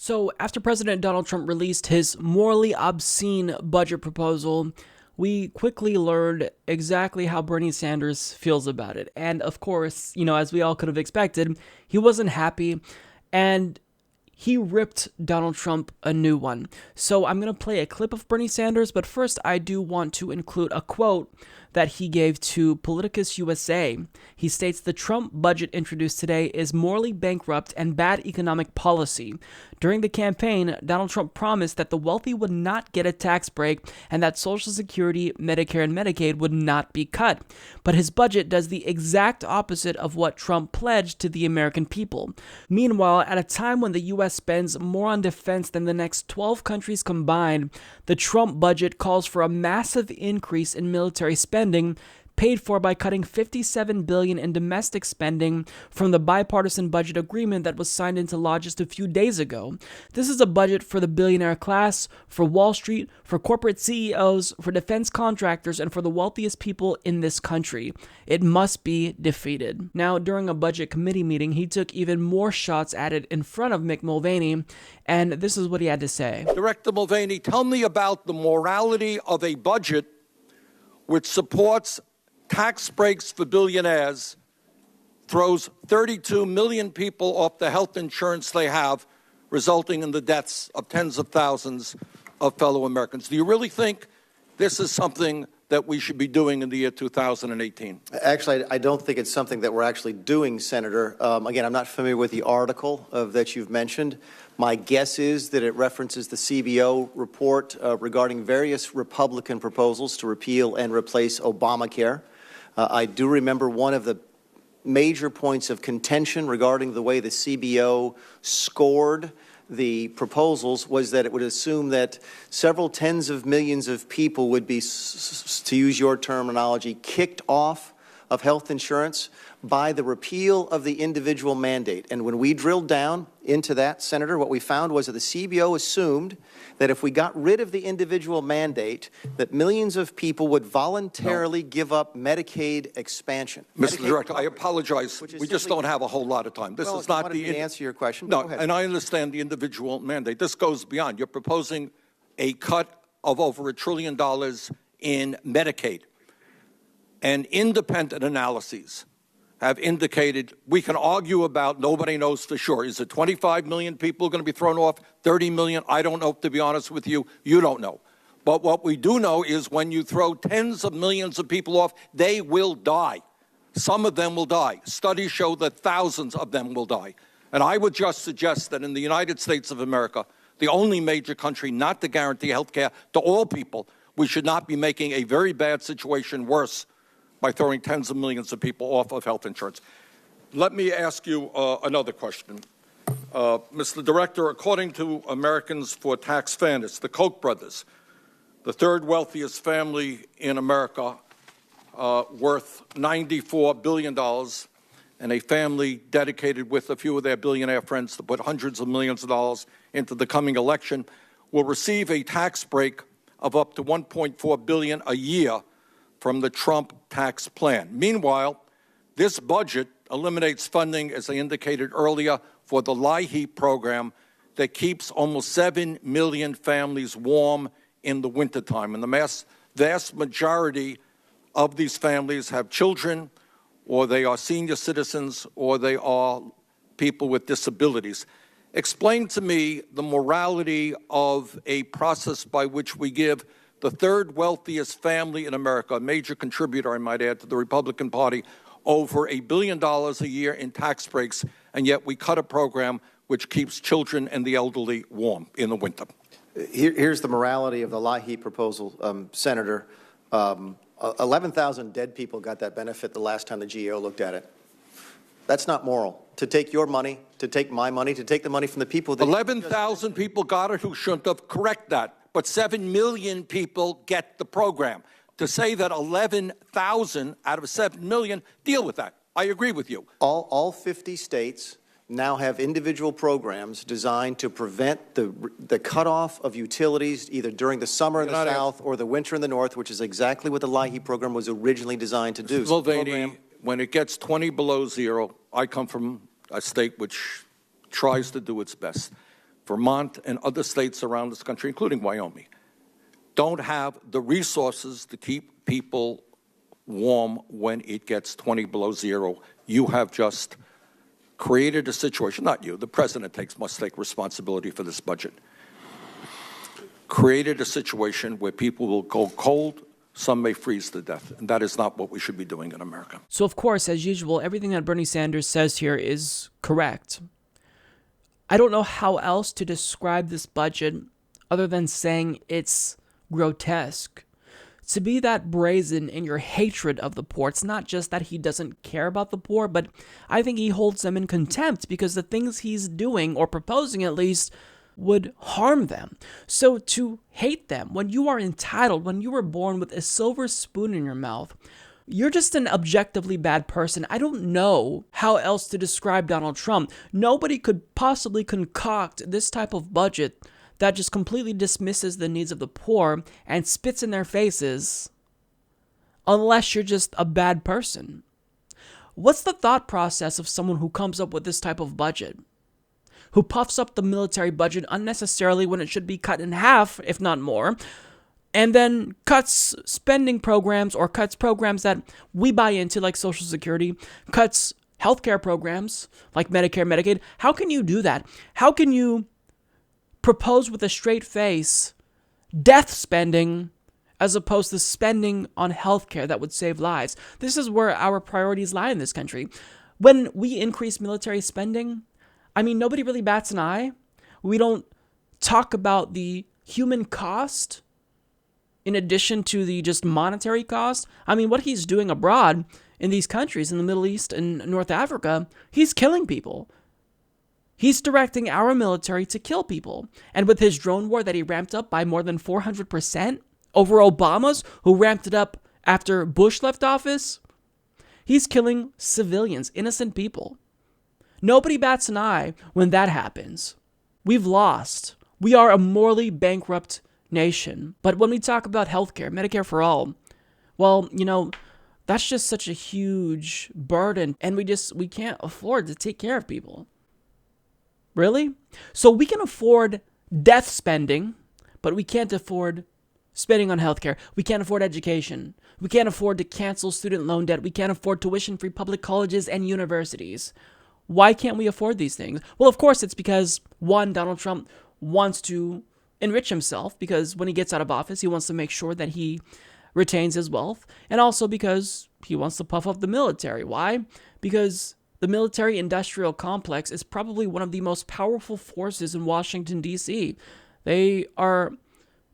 So, after President Donald Trump released his morally obscene budget proposal, we quickly learned exactly how Bernie Sanders feels about it. And of course, as we all could have expected, he wasn't happy and he ripped Donald Trump a new one. So, I'm going to play a clip of Bernie Sanders, but first, I do want to include a quote that he gave to Politicus USA. He states the Trump budget introduced today is morally bankrupt and bad economic policy. During the campaign, Donald Trump promised that the wealthy would not get a tax break and that Social Security, Medicare, and Medicaid would not be cut. But his budget does the exact opposite of what Trump pledged to the American people. Meanwhile, at a time when the U.S. spends more on defense than the next 12 countries combined, the Trump budget calls for a massive increase in military spending, paid for by cutting $57 billion in domestic spending from the bipartisan budget agreement that was signed into law just a few days ago. This is a budget for the billionaire class, for Wall Street, for corporate CEOs, for defense contractors, and for the wealthiest people in this country. It must be defeated. Now, during a budget committee meeting, he took even more shots at it in front of Mick Mulvaney, and this is what he had to say. Director Mulvaney, tell me about the morality of a budget which supports tax breaks for billionaires, throws 32 million people off the health insurance they have, resulting in the deaths of tens of thousands of fellow Americans. Do you really think this is something that we should be doing in the year 2018? Actually, I don't think it's something that we're actually doing, Senator. Again, I'm not familiar with the article that you've mentioned. My guess is that it references the CBO report regarding various Republican proposals to repeal and replace Obamacare. I do remember one of the major points of contention regarding the way the CBO scored the proposals was that it would assume that several tens of millions of people would be, to use your terminology, kicked off of health insurance by the repeal of the individual mandate. And when we drilled down into that, Senator, what we found was that the CBO assumed that if we got rid of the individual mandate, that millions of people would voluntarily give up Medicaid expansion. Mr. Director, I apologize. We just don't have a whole lot of time. This is not the answer your question. No, and I understand the individual mandate. This goes beyond. You're proposing a cut of over $1 trillion in Medicaid. And independent analyses have indicated we can argue about, nobody knows for sure. Is it 25 million people going to be thrown off? 30 million? I don't know, to be honest with you. You don't know. But what we do know is when you throw tens of millions of people off, they will die. Some of them will die. Studies show that thousands of them will die. And I would just suggest that in the United States of America, the only major country not to guarantee health care to all people, we should not be making a very bad situation worse by throwing tens of millions of people off of health insurance. Let me ask you another question. Mr. Director, according to Americans for Tax Fairness, the Koch brothers, the third wealthiest family in America, worth $94 billion, and a family dedicated with a few of their billionaire friends to put hundreds of millions of dollars into the coming election, will receive a tax break of up to $1.4 billion a year from the Trump tax plan. Meanwhile, this budget eliminates funding, as I indicated earlier, for the LIHEAP program that keeps almost 7 million families warm in the wintertime. And the vast majority of these families have children, or they are senior citizens, or they are people with disabilities. Explain to me the morality of a process by which we give the third wealthiest family in America, a major contributor, I might add, to the Republican Party, over $1 billion a year in tax breaks, and yet we cut a program which keeps children and the elderly warm in the winter. Here's the morality of the LIHEAP proposal, Senator. 11,000 dead people got that benefit the last time the GAO looked at it. That's not moral. To take your money, to take my money, to take the money from the people that 11,000 people got it who shouldn't have. Correct that. But 7 million people get the program. To say that 11,000 out of 7 million, deal with that. I agree with you. All 50 states now have individual programs designed to prevent the cutoff of utilities either during the summer in the South or the winter in the North, which is exactly what the LIHEAP program was originally designed to do. Mulvaney, when it gets 20 below zero, I come from a state which tries to do its best. Vermont and other states around this country, including Wyoming, don't have the resources to keep people warm when it gets 20 below zero. You have just created a situation, not you, the president must take responsibility for this budget, created a situation where people will go cold, some may freeze to death, and that is not what we should be doing in America. So, of course, as usual, everything that Bernie Sanders says here is correct. I don't know how else to describe this budget other than saying it's grotesque. To be that brazen in your hatred of the poor, it's not just that he doesn't care about the poor, but I think he holds them in contempt because the things he's doing, or proposing at least, would harm them. So to hate them when you are entitled, when you were born with a silver spoon in your mouth, you're just an objectively bad person. I don't know how else to describe Donald Trump. Nobody could possibly concoct this type of budget that just completely dismisses the needs of the poor and spits in their faces unless you're just a bad person. What's the thought process of someone who comes up with this type of budget? Who puffs up the military budget unnecessarily when it should be cut in half, if not more, and then cuts spending programs or cuts programs that we buy into, like Social Security, cuts healthcare programs like Medicare, Medicaid. How can you do that? How can you propose with a straight face death spending as opposed to spending on healthcare that would save lives? This is where our priorities lie in this country. When we increase military spending, I mean, nobody really bats an eye. We don't talk about the human cost in addition to the just monetary cost. I mean, what he's doing abroad in these countries in the Middle East and North Africa, he's killing people. He's directing our military to kill people. And with his drone war that he ramped up by more than 400% over Obama's, who ramped it up after Bush left office, he's killing civilians, innocent people. Nobody bats an eye when that happens. We've lost. We are a morally bankrupt nation. But when we talk about healthcare, Medicare for all, well, that's just such a huge burden, and we can't afford to take care of people. Really? So we can afford death spending, but we can't afford spending on healthcare. We can't afford education. We can't afford to cancel student loan debt. We can't afford tuition-free public colleges and universities. Why can't we afford these things? Well, of course, it's because, one, Donald Trump wants to enrich himself because when he gets out of office, he wants to make sure that he retains his wealth, and also because he wants to puff up the military. Why? Because the military-industrial complex is probably one of the most powerful forces in Washington, D.C. They are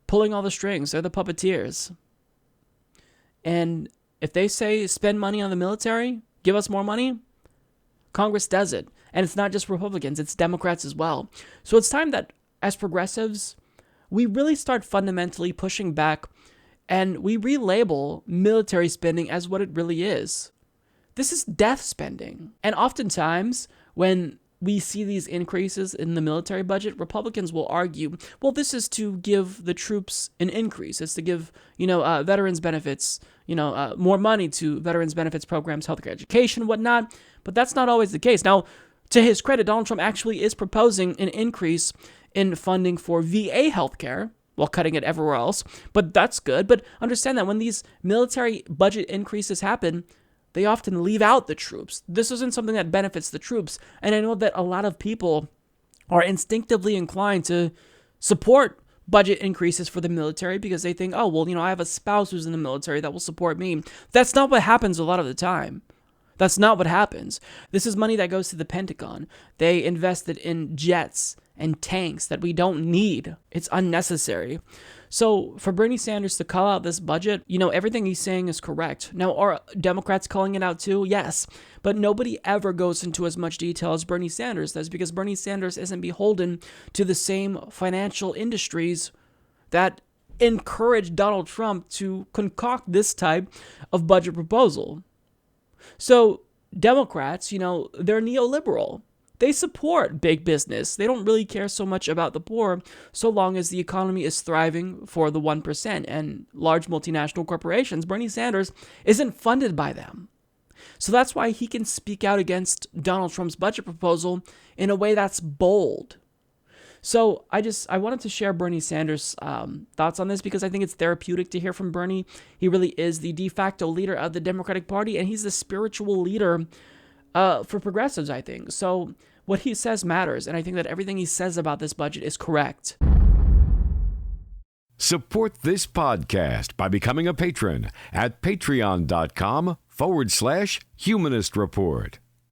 pulling all the strings. They're the puppeteers. And if they say spend money on the military, give us more money, Congress does it. And it's not just Republicans, it's Democrats as well. So it's time that, as progressives, we really start fundamentally pushing back and we relabel military spending as what it really is. This is death spending. And oftentimes, when we see these increases in the military budget, Republicans will argue, well, this is to give the troops an increase. It's to give, veterans benefits, more money to veterans benefits programs, healthcare, education, whatnot. But that's not always the case. Now, to his credit, Donald Trump actually is proposing an increase in funding for VA healthcare while cutting it everywhere else. But that's good. But understand that when these military budget increases happen, they often leave out the troops. This isn't something that benefits the troops. And I know that a lot of people are instinctively inclined to support budget increases for the military because they think, oh, well, I have a spouse who's in the military that will support me. That's not what happens a lot of the time. That's not what happens. This is money that goes to the Pentagon. They invested in jets and tanks that we don't need. It's unnecessary. So for Bernie Sanders to call out this budget, everything he's saying is correct. Now, are Democrats calling it out too? Yes. But nobody ever goes into as much detail as Bernie Sanders does because Bernie Sanders isn't beholden to the same financial industries that encouraged Donald Trump to concoct this type of budget proposal. So Democrats, they're neoliberal. They support big business. They don't really care so much about the poor so long as the economy is thriving for the 1% and large multinational corporations. Bernie Sanders isn't funded by them. So that's why he can speak out against Donald Trump's budget proposal in a way that's bold. So I wanted to share Bernie Sanders' thoughts on this because I think it's therapeutic to hear from Bernie. He really is the de facto leader of the Democratic Party, and he's the spiritual leader for progressives, I think. So what he says matters, and I think that everything he says about this budget is correct. Support this podcast by becoming a patron at patreon.com/Humanist Report.